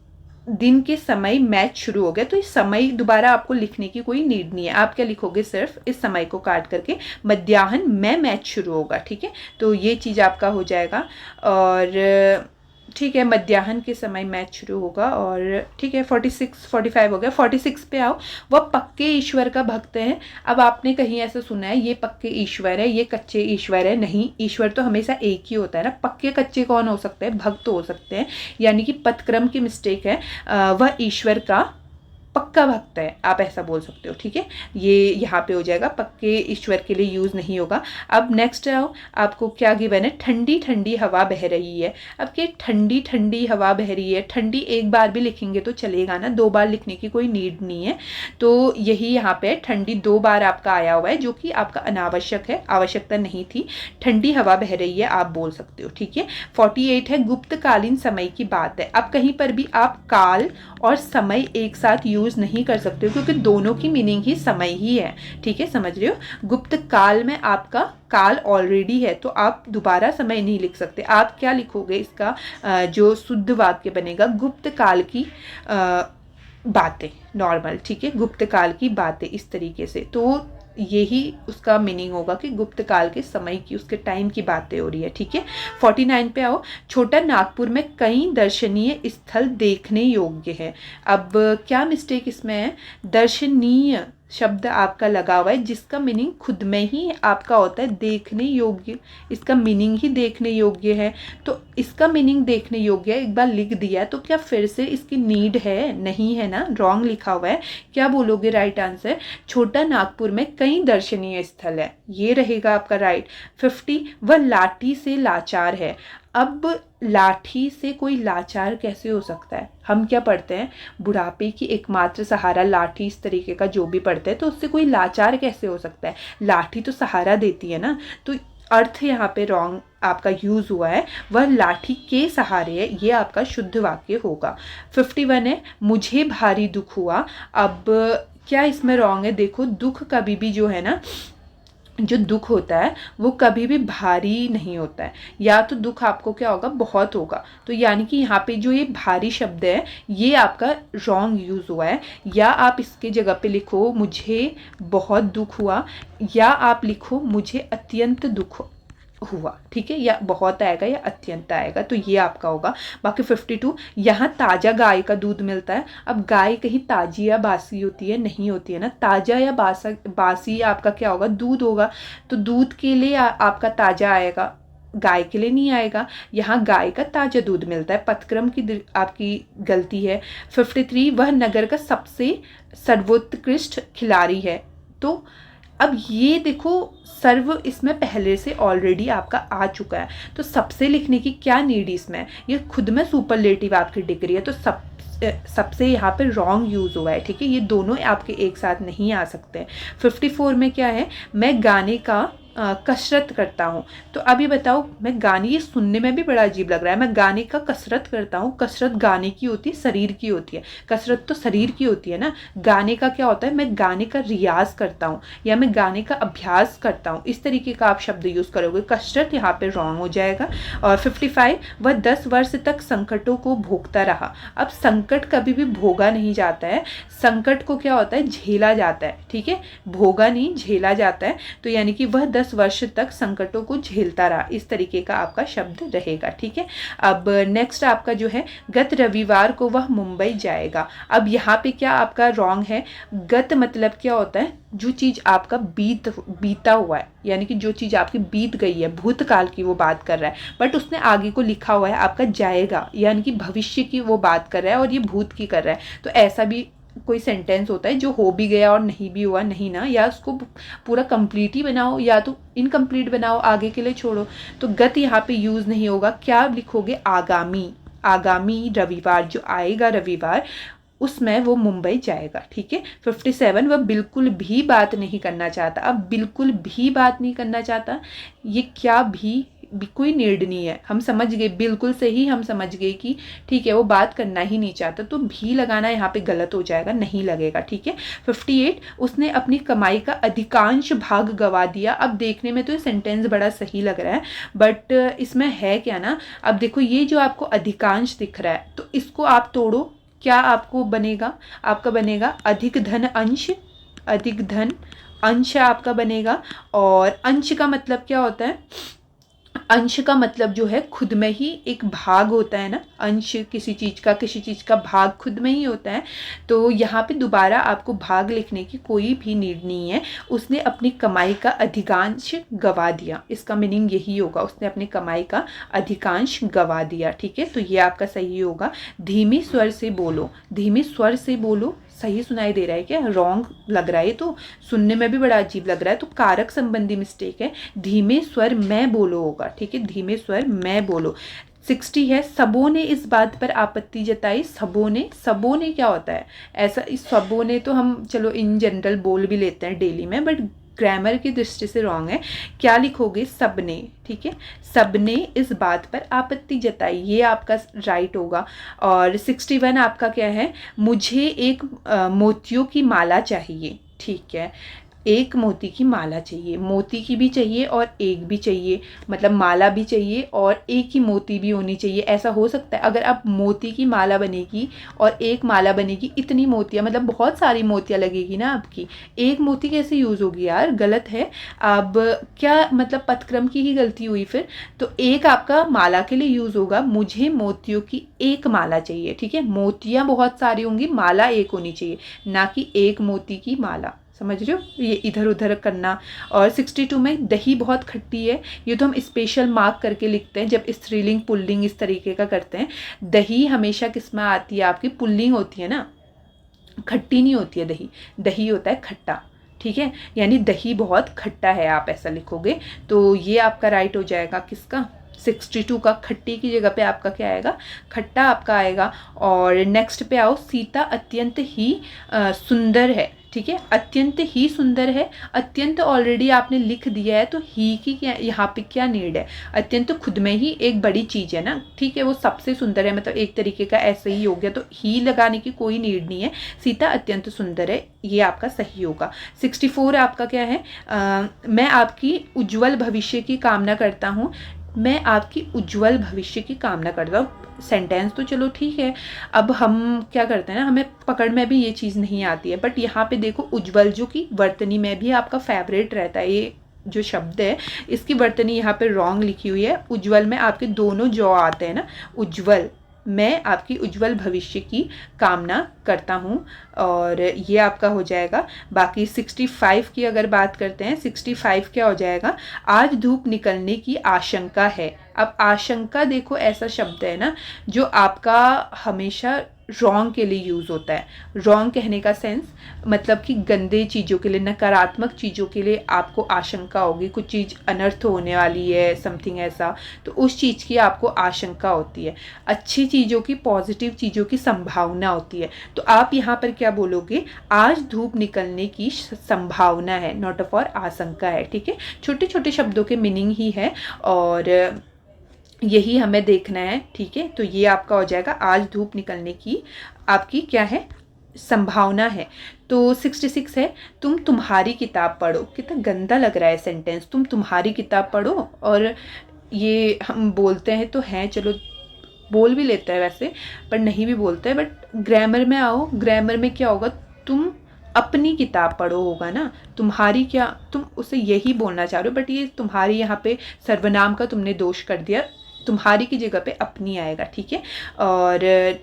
दिन के समय मैच शुरू हो गया, तो इस समय दोबारा आपको लिखने की कोई नीड नहीं है। आप क्या लिखोगे? सिर्फ इस समय को काट करके मध्याह्न में मैच शुरू होगा, ठीक है। तो ये चीज़ आपका हो जाएगा। और ठीक है, मध्याह्न के समय मैच शुरू होगा। और ठीक है, 46 45 हो गया। 46 पे आओ। वह पक्के ईश्वर का भक्त है। अब आपने कहीं ऐसा सुना है ये पक्के ईश्वर है, ये कच्चे ईश्वर है? नहीं, ईश्वर तो हमेशा एक ही होता है ना। पक्के कच्चे कौन हो सकते हैं? भक्त हो सकते हैं, यानी कि पदक्रम की मिस्टेक है। वह ईश्वर का पक्का भक्त है, आप ऐसा बोल सकते हो, ठीक है। ये यहाँ पे हो जाएगा, पक्के ईश्वर के लिए यूज़ नहीं होगा। अब नेक्स्ट आओ, आपको क्या गिवन है? ठंडी ठंडी हवा बह रही है। अब क्या ठंडी ठंडी हवा बह रही है? ठंडी एक बार भी लिखेंगे तो चलेगा ना, दो बार लिखने की कोई नीड नहीं है। तो यही यहाँ पे ठंडी 2 बार आपका आया हुआ है, जो कि आपका अनावश्यक है, आवश्यकता नहीं थी। ठंडी हवा बह रही है आप बोल सकते हो, ठीक है। 48 है, गुप्तकालीन समय की बात है। अब कहीं पर भी आप काल और समय एक साथ यूज़ नहीं कर सकते हो, क्योंकि दोनों की मीनिंग ही समय ही है, ठीक है, समझ रहे हो। गुप्त काल में आपका काल ऑलरेडी है, तो आप दोबारा समय नहीं लिख सकते। आप क्या लिखोगे? इसका जो शुद्ध वाक्य बनेगा, गुप्त काल की बातें, नॉर्मल, ठीक है, गुप्त काल की बातें, इस तरीके से। तो यही उसका मीनिंग होगा कि गुप्त काल के समय की, उसके टाइम की बातें हो रही है, ठीक है। 49 पे आओ। छोटा नागपुर में कई दर्शनीय स्थल देखने योग्य है। अब क्या मिस्टेक इसमें है? दर्शनीय शब्द आपका लगा हुआ है, जिसका मीनिंग खुद में ही आपका होता है देखने योग्य। इसका मीनिंग ही देखने योग्य है, तो इसका मीनिंग देखने योग्य है, एक बार लिख दिया, तो क्या फिर से इसकी नीड है? नहीं है ना, रॉन्ग लिखा हुआ है। क्या बोलोगे राइट आंसर? छोटा नागपुर में कई दर्शनीय स्थल है, ये रहेगा आपका राइट। 50, वह लाठी से लाचार है। अब लाठी से कोई लाचार कैसे हो सकता है? हम क्या पढ़ते हैं? बुढ़ापे की एकमात्र सहारा लाठी, इस तरीके का जो भी पढ़ते हैं, तो उससे कोई लाचार कैसे हो सकता है? लाठी तो सहारा देती है ना, तो अर्थ यहाँ पे रॉन्ग आपका यूज़ हुआ है, वह लाठी के सहारे है, ये आपका शुद्ध वाक्य होगा। 51 है, मुझे भारी दुख हुआ। अब क्या इसमें रॉन्ग है? देखो, दुख कभी भी जो है ना, जो दुख होता है वो कभी भी भारी नहीं होता है, या तो दुख आपको क्या होगा? बहुत होगा। तो यानी कि यहाँ पे जो ये भारी शब्द है, ये आपका रॉन्ग यूज़ हुआ है। या आप इसके जगह पे लिखो मुझे बहुत दुख हुआ, या आप लिखो मुझे अत्यंत दुख हुआ, ठीक है। या बहुत आएगा या अत्यंत आएगा, तो ये आपका होगा। बाकी 52, यहाँ ताज़ा गाय का दूध मिलता है। अब गाय कहीं ताज़ी या बासी होती है? नहीं होती है ना। ताज़ा या बासी आपका क्या होगा? दूध होगा। तो दूध के लिए आपका ताज़ा आएगा, गाय के लिए नहीं आएगा। यहाँ गाय का ताज़ा दूध मिलता है, पदक्रम की आपकी गलती है। 53, वह नगर का सबसे सर्वोत्कृष्ट खिलाड़ी है। तो अब ये देखो, सर्व इसमें पहले से ऑलरेडी आपका आ चुका है, तो सबसे लिखने की क्या नीड इसमें? ये खुद में सुपरलेटिव आपकी डिग्री है, तो सबसे यहाँ पे रॉन्ग यूज़ हुआ है, ठीक है। ये दोनों आपके एक साथ नहीं आ सकते। 54 में क्या है? मैं गाने का कसरत करता हूँ। तो अभी बताओ मैं गाने, ये सुनने में भी बड़ा अजीब लग रहा है, मैं गाने का कसरत करता हूँ। कसरत गाने की होती है, शरीर की होती है, कसरत तो शरीर की होती है ना। गाने का क्या होता है, मैं गाने का रियाज करता हूँ या मैं गाने का अभ्यास करता हूँ, इस तरीके का आप शब्द यूज़ करोगे। कसरत यहाँ पे रॉन्ग हो जाएगा। और 55, वह 10 वर्ष तक संकटों को भोगता रहा। अब संकट कभी भी भोगा नहीं जाता है, संकट को क्या होता है, झेला जाता है, ठीक है, भोगा नहीं, झेला जाता है। तो यानी कि वह 10 वर्ष तक संकटों को झेलता रहा, इस तरीके का आपका शब्द रहेगा, ठीक है। अब नेक्स्ट आपका जो है, गत रविवार को वह मुंबई जाएगा। अब यहाँ पे क्या आपका रॉन्ग है, गत मतलब क्या होता है, जो चीज़ आपका बीता हुआ है, यानी कि जो चीज़ आपकी बीत गई है, भूतकाल की वो बात कर रहा है, बट उसने आगे को लिखा हुआ है आपका जाएगा, यानी कि भविष्य की वो बात कर रहा है और ये भूत की कर रहा है। तो ऐसा भी कोई सेंटेंस होता है जो हो भी गया और नहीं भी हुआ, नहीं ना, या उसको पूरा कंप्लीट ही बनाओ या तो इनकम्प्लीट बनाओ, आगे के लिए छोड़ो। तो गत यहाँ पे यूज़ नहीं होगा, क्या लिखोगे, आगामी, आगामी रविवार, जो आएगा रविवार उसमें वो मुंबई जाएगा, ठीक है। 57, वह बिल्कुल भी बात नहीं करना चाहता। अब बिल्कुल भी बात नहीं करना चाहता, ये क्या भी कोई नीड नहीं है, हम समझ गए, बिल्कुल से ही हम समझ गए कि ठीक है वो बात करना ही नहीं चाहता, तो भी लगाना यहाँ पे गलत हो जाएगा, नहीं लगेगा, ठीक है। 58, उसने अपनी कमाई का अधिकांश भाग गवा दिया। अब देखने में तो ये सेंटेंस बड़ा सही लग रहा है, बट इसमें है क्या ना, अब देखो ये जो आपको अधिकांश दिख रहा है, तो इसको आप तोड़ो, क्या आपको बनेगा, आपका बनेगा अधिक धन अंश, अधिक धन अंश आपका बनेगा। और अंश का मतलब क्या होता है, अंश का मतलब जो है खुद में ही एक भाग होता है ना, अंश किसी चीज़ का भाग खुद में ही होता है। तो यहाँ पे दोबारा आपको भाग लिखने की कोई भी नीड नहीं है। उसने अपनी कमाई का अधिकांश गवा दिया, इसका मीनिंग यही होगा, उसने अपनी कमाई का अधिकांश गवा दिया, ठीक है। तो ये आपका सही होगा। धीमी स्वर से बोलो, धीमी स्वर से बोलो, सही सुनाई दे रहा है क्या, रॉन्ग लग रहा है, तो सुनने में भी बड़ा अजीब लग रहा है, तो कारक संबंधी मिस्टेक है, धीमे स्वर में बोलो होगा, ठीक है, धीमे स्वर में बोलो। 60 है, सबों ने इस बात पर आपत्ति जताई। सबों ने क्या होता है, ऐसा इस सबों ने तो हम चलो इन जनरल बोल भी लेते हैं डेली में, बट ग्रामर की दृष्टि से रॉन्ग है। क्या लिखोगे, सबने, ठीक है, सबने इस बात पर आपत्ति जताई, ये आपका राइट होगा। और 61 आपका क्या है, मुझे एक मोतियों की माला चाहिए, ठीक है, एक मोती की माला चाहिए, मोती की भी चाहिए और एक भी चाहिए, मतलब माला भी चाहिए और एक ही मोती भी होनी चाहिए। ऐसा हो सकता है अगर आप मोती की माला बनेगी और एक माला बनेगी, इतनी मोतियाँ, मतलब बहुत सारी मोतियाँ लगेगी ना आपकी, एक मोती कैसे यूज़ होगी यार, गलत है। अब क्या मतलब पदक्रम की ही गलती हुई फिर, तो एक आपका माला के लिए यूज़ होगा, मुझे मोतियों की एक माला चाहिए, ठीक है, मोतियाँ बहुत सारी होंगी, माला एक होनी चाहिए, ना कि एक मोती की माला, समझ रहे हो, ये इधर उधर करना। और 62 में दही बहुत खट्टी है, ये तो हम स्पेशल मार्क करके लिखते हैं जब स्त्रीलिंग पुल्लिंग इस तरीके का करते हैं। दही हमेशा किस में आती है, आपकी पुल्लिंग होती है ना, खट्टी नहीं होती है दही, दही होता है खट्टा, ठीक है, यानी दही बहुत खट्टा है, आप ऐसा लिखोगे। तो ये आपका राइट हो जाएगा, किसका, 62 का, खट्टी की जगह पे आपका क्या आएगा, खट्टा आपका आएगा। और नेक्स्ट पे आओ, सीता अत्यंत ही सुंदर है, ठीक है, अत्यंत ही सुंदर है, अत्यंत ऑलरेडी आपने लिख दिया है, तो ही की क्या यहाँ पे क्या नीड है, अत्यंत खुद में ही एक बड़ी चीज़ है ना, ठीक है, वो सबसे सुंदर है, मतलब एक तरीके का ऐसे ही हो गया, तो ही लगाने की कोई नीड नहीं है, सीता अत्यंत सुंदर है, ये आपका सही होगा। 64 आपका क्या है, मैं आपकी उज्जवल भविष्य की कामना करता हूँ, मैं आपकी उज्जवल भविष्य की कामना करता हूँ। सेंटेंस तो चलो ठीक है, अब हम क्या करते हैं ना, हमें पकड़ में भी ये चीज़ नहीं आती है, बट यहाँ पे देखो उज्जवल जो कि वर्तनी में भी आपका फेवरेट रहता है, ये जो शब्द है इसकी वर्तनी यहाँ पे रॉन्ग लिखी हुई है। उज्जवल में आपके दोनों जॉ आते हैं ना, उज्जवल, मैं आपकी उज्जवल भविष्य की कामना करता हूँ, और ये आपका हो जाएगा। बाकी 65 की अगर बात करते हैं, 65 क्या हो जाएगा, आज धूप निकलने की आशंका है। अब आशंका देखो ऐसा शब्द है ना जो आपका हमेशा रॉन्ग के लिए यूज़ होता है। रॉन्ग कहने का सेंस मतलब कि गंदे चीज़ों के लिए, नकारात्मक चीज़ों के लिए आपको आशंका होगी, कुछ चीज़ अनर्थ होने वाली है, समथिंग ऐसा, तो उस चीज़ की आपको आशंका होती है। अच्छी चीज़ों की, पॉजिटिव चीज़ों की संभावना होती है। तो आप यहाँ पर क्या बोलोगे, आज धूप निकलने की संभावना है, नॉट फॉर आशंका है। ठीक है, छोटे छोटे शब्दों के मीनिंग ही है और यही हमें देखना है। ठीक है, तो ये आपका हो जाएगा, आज धूप निकलने की आपकी क्या है, संभावना है। तो 66 है, तुम तुम्हारी किताब पढ़ो। कितना गंदा लग रहा है सेंटेंस, तुम तुम्हारी किताब पढ़ो। और ये हम बोलते हैं तो हैं, चलो बोल भी लेते हैं वैसे, पर नहीं भी बोलते हैं। बट ग्रामर में आओ, ग्रामर में क्या होगा, तुम अपनी किताब पढ़ो होगा ना, तुम्हारी क्या, तुम उसे यही बोलना चाह रहे हो, बट ये तुम्हारी यहाँ पे सर्वनाम का तुमने दोष कर दिया, तुम्हारी की जगह पे अपनी आएगा। ठीक है, और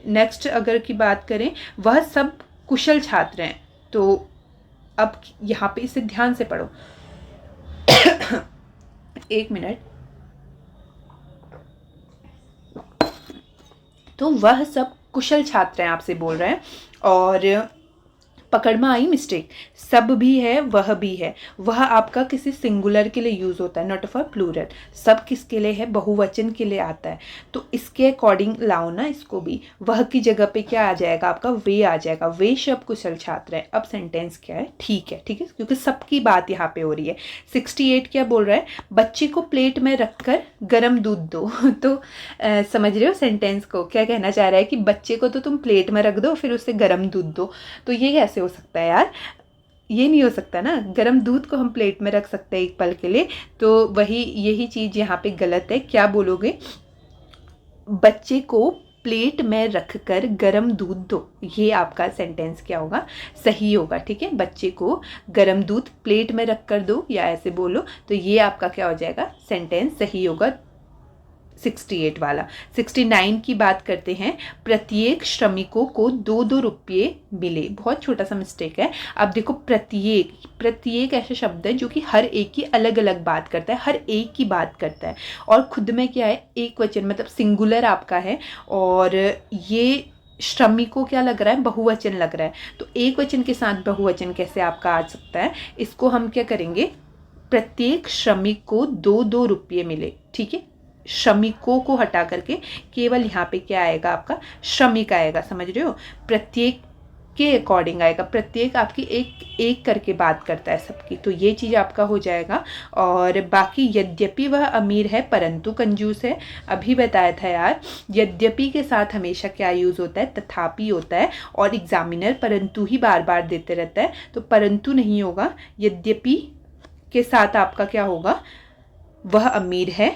नेक्स्ट अगर की बात करें, वह सब कुशल छात्र हैं। तो अब यहाँ पे इसे ध्यान से पढ़ो। एक मिनट। तो वह सब कुशल छात्र हैं आपसे बोल रहे हैं, और पकड़ में आई मिस्टेक, सब भी है वह भी है। वह आपका किसी सिंगुलर के लिए यूज़ होता है, नॉट फॉर प्लूरल। सब किसके लिए है, बहुवचन के लिए आता है। तो इसके अकॉर्डिंग लाओ ना इसको भी, वह की जगह पे क्या आ जाएगा आपका, वे आ जाएगा। वे सब कुशल छात्र है। अब सेंटेंस क्या है, ठीक है, ठीक है, क्योंकि सबकी बात यहाँ पे हो रही है। 68 क्या बोल रहा है, बच्चे को प्लेट में रखकर गर्म दूध दो। तो समझ रहे हो सेंटेंस को, क्या कहना चाह रहा है कि बच्चे को तो तुम प्लेट में रख दो, फिर उससे गर्म दूध दो। तो ये कैसे हो सकता है यार, ये नहीं हो सकता ना, गर्म दूध को हम प्लेट में रख सकते हैं एक पल के लिए। तो वही यही चीज़ यहाँ पे गलत है। क्या बोलोगे, बच्चे को प्लेट में रखकर गर्म दूध दो, ये आपका सेंटेंस क्या होगा, सही होगा। ठीक है, बच्चे को गर्म दूध प्लेट में रख कर दो, या ऐसे बोलो, तो ये आपका क्या हो जाएगा, सेंटेंस सही होगा 68 वाला। 69 की बात करते हैं, प्रत्येक श्रमिकों को 2-2 रुपये मिले। बहुत छोटा सा मिस्टेक है। अब देखो, प्रत्येक, प्रत्येक ऐसा शब्द है जो कि हर एक की अलग अलग बात करता है, हर एक की बात करता है, और खुद में क्या है, एक वचन, मतलब सिंगुलर आपका है। और ये श्रमिकों क्या लग रहा है, बहुवचन लग रहा है। तो एक वचन के साथ बहुवचन कैसे आपका आ सकता है, इसको हम क्या करेंगे, प्रत्येक श्रमिक को 2-2 रुपये मिले। ठीक है, श्रमिकों को हटा करके केवल यहाँ पे क्या आएगा, आपका श्रमिक आएगा। समझ रहे हो, प्रत्येक के अकॉर्डिंग आएगा, प्रत्येक आपकी एक एक करके बात करता है सबकी। तो ये चीज़ आपका हो जाएगा। और बाकी, यद्यपि वह अमीर है परंतु कंजूस है, अभी बताया था यार, यद्यपि के साथ हमेशा क्या यूज़ होता है, तथापि होता है। और एग्जामिनर परंतु ही बार बार देते रहता है, तो परंतु नहीं होगा, यद्यपि के साथ आपका क्या होगा, वह अमीर है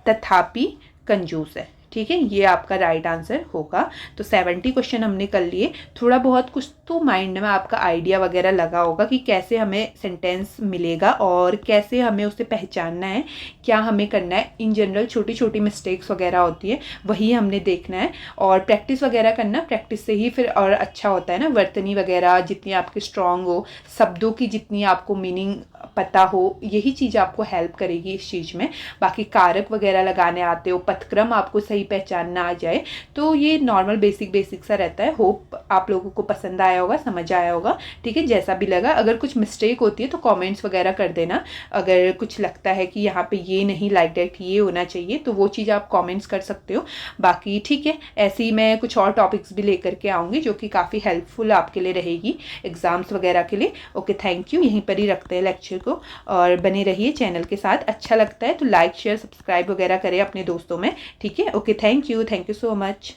तथापि कंजूस है। ठीक है, ये आपका राइट आंसर होगा। तो 70 क्वेश्चन हमने कर लिए। थोड़ा बहुत कुछ तो माइंड में आपका आइडिया वगैरह लगा होगा कि कैसे हमें सेंटेंस मिलेगा और कैसे हमें उसे पहचानना है, क्या हमें करना है। इन जनरल छोटी छोटी मिस्टेक्स वगैरह होती है, वही हमने देखना है और प्रैक्टिस वगैरह करना। प्रैक्टिस से ही फिर और अच्छा होता है ना, वर्तनी वगैरह जितनी आपकी स्ट्रांग हो, शब्दों की जितनी आपको मीनिंग पता हो, यही चीज़ आपको हेल्प करेगी इस चीज़ में। बाकी कारक वगैरह लगाने आते हो, पथक्रम आपको सही पहचानना आ जाए, तो ये नॉर्मल बेसिक सा रहता है। होप आप लोगों को पसंद आया होगा, समझ आया होगा। ठीक है, जैसा भी लगा, अगर कुछ मिस्टेक होती है तो कमेंट्स वगैरह कर देना। अगर कुछ लगता है कि यहाँ पे ये नहीं, लाइक दैट ये होना चाहिए, तो वो चीज़ आप कमेंट्स कर सकते हो। बाकी ठीक है, ऐसे ही मैं कुछ और टॉपिक्स भी लेकर के आऊँगी जो कि काफ़ी हेल्पफुल आपके लिए रहेगी एग्जाम्स वगैरह के लिए। Okay, thank you. यहीं पर ही रखते हैं लेक्चर को और बने रहिए चैनल के साथ। अच्छा लगता है तो लाइक शेयर सब्सक्राइब वगैरह करें अपने दोस्तों में। ठीक है, okay, thank you so much.